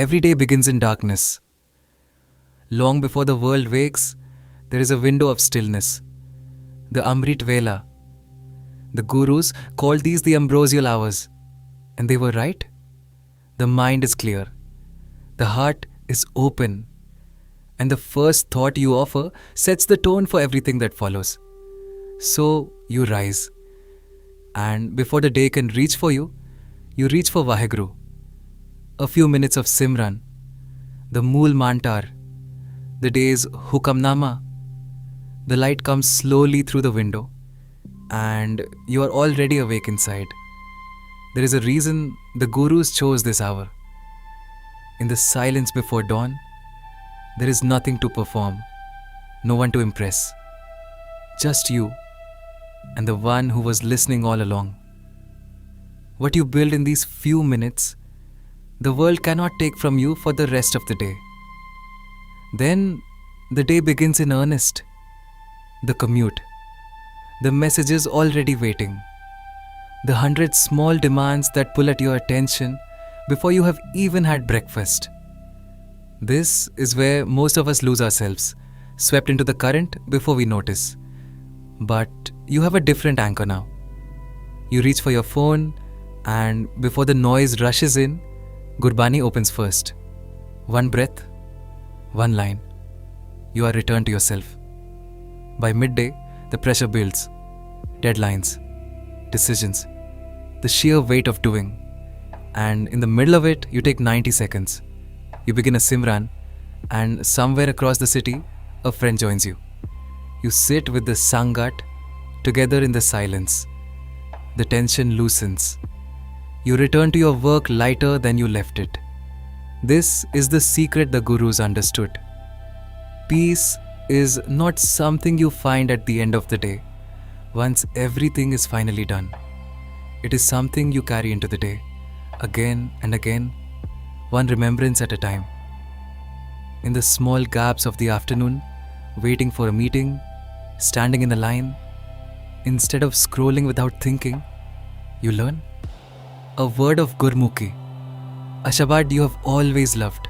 every day begins in darkness. Long before the world wakes, there is a window of stillness. The Amrit Vela. The Gurus called these the ambrosial hours. And they were right. The mind is clear. The heart is open. And the first thought you offer sets the tone for everything that follows. So you rise. And before the day can reach for you, you reach for Waheguru. A few minutes of Simran, the Mool Mantar, the day's Hukamnama. The light comes slowly through the window, and you are already awake inside. There is a reason the Gurus chose this hour. In the silence before dawn, there is nothing to perform, no one to impress. Just you and the one who was listening all along. What you build in these few minutes, the world cannot take from you for the rest of the day. Then the day begins in earnest. The commute, the messages already waiting, the 100 small demands that pull at your attention before you have even had breakfast. This is where most of us lose ourselves, swept into the current before we notice. But you have a different anchor now. You reach for your phone, and before the noise rushes in, Gurbani opens first. One breath, one line. You are returned to yourself. By midday, the pressure builds. Deadlines, decisions, the sheer weight of doing. And in the middle of it, you take 90 seconds. You begin a Simran, and somewhere across the city, a friend joins you. You sit with the Sangat together in the silence. The tension loosens. You return to your work lighter than you left it. This is the secret the Gurus understood. Peace is not something you find at the end of the day, once everything is finally done. It is something you carry into the day, again and again, one remembrance at a time. In the small gaps of the afternoon, waiting for a meeting, standing in a line, instead of scrolling without thinking, you learn a word of Gurmukhi, a Shabad you have always loved.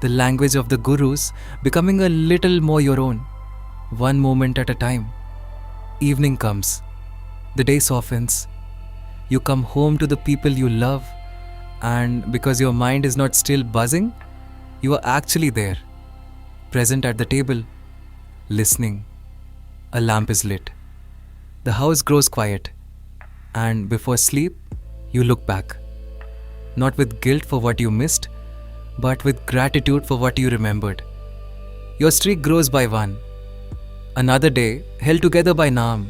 The language of the Gurus becoming a little more your own, one moment at a time. Evening comes, the day softens, you come home to the people you love, and because your mind is not still buzzing, you are actually there, present at the table, listening. A lamp is lit. The house grows quiet, and before sleep, you look back, not with guilt for what you missed, but with gratitude for what you remembered. Your streak grows by one. Another day held together by Naam.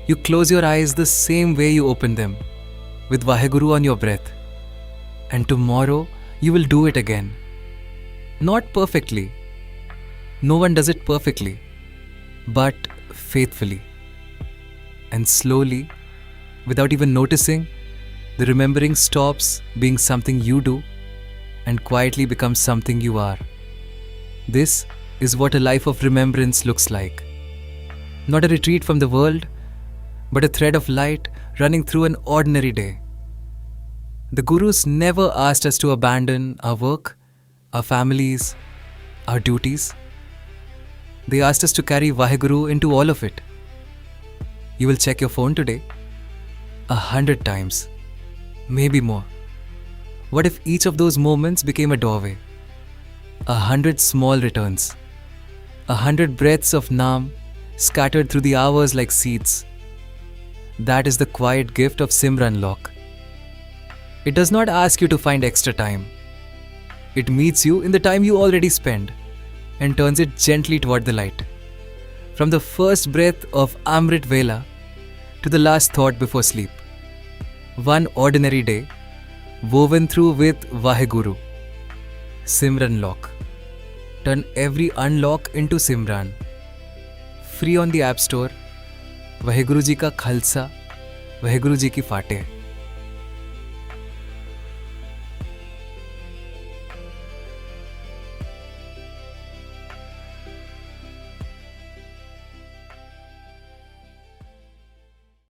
You close your eyes the same way you open them, with Waheguru on your breath. And tomorrow you will do it again. Not perfectly. No one does it perfectly, but faithfully. And slowly, without even noticing, the remembering stops being something you do and quietly becomes something you are. This is what a life of remembrance looks like. Not a retreat from the world, but a thread of light running through an ordinary day. The Gurus never asked us to abandon our work, our families, our duties. They asked us to carry Waheguru into all of it. You will check your phone today 100 times, maybe more. What if each of those moments became a doorway? 100 small returns, 100 breaths of Naam scattered through the hours like seeds. That is the quiet gift of SimranLock. It does not ask you to find extra time. It meets you in the time you already spend and turns it gently toward the light. From the first breath of Amrit Vela to the last thought before sleep. One ordinary day woven through with Waheguru. SimranLock. Turn every unlock into Simran. Free on the App Store. Waheguru ji ka Khalsa, Waheguru ji ki Fate.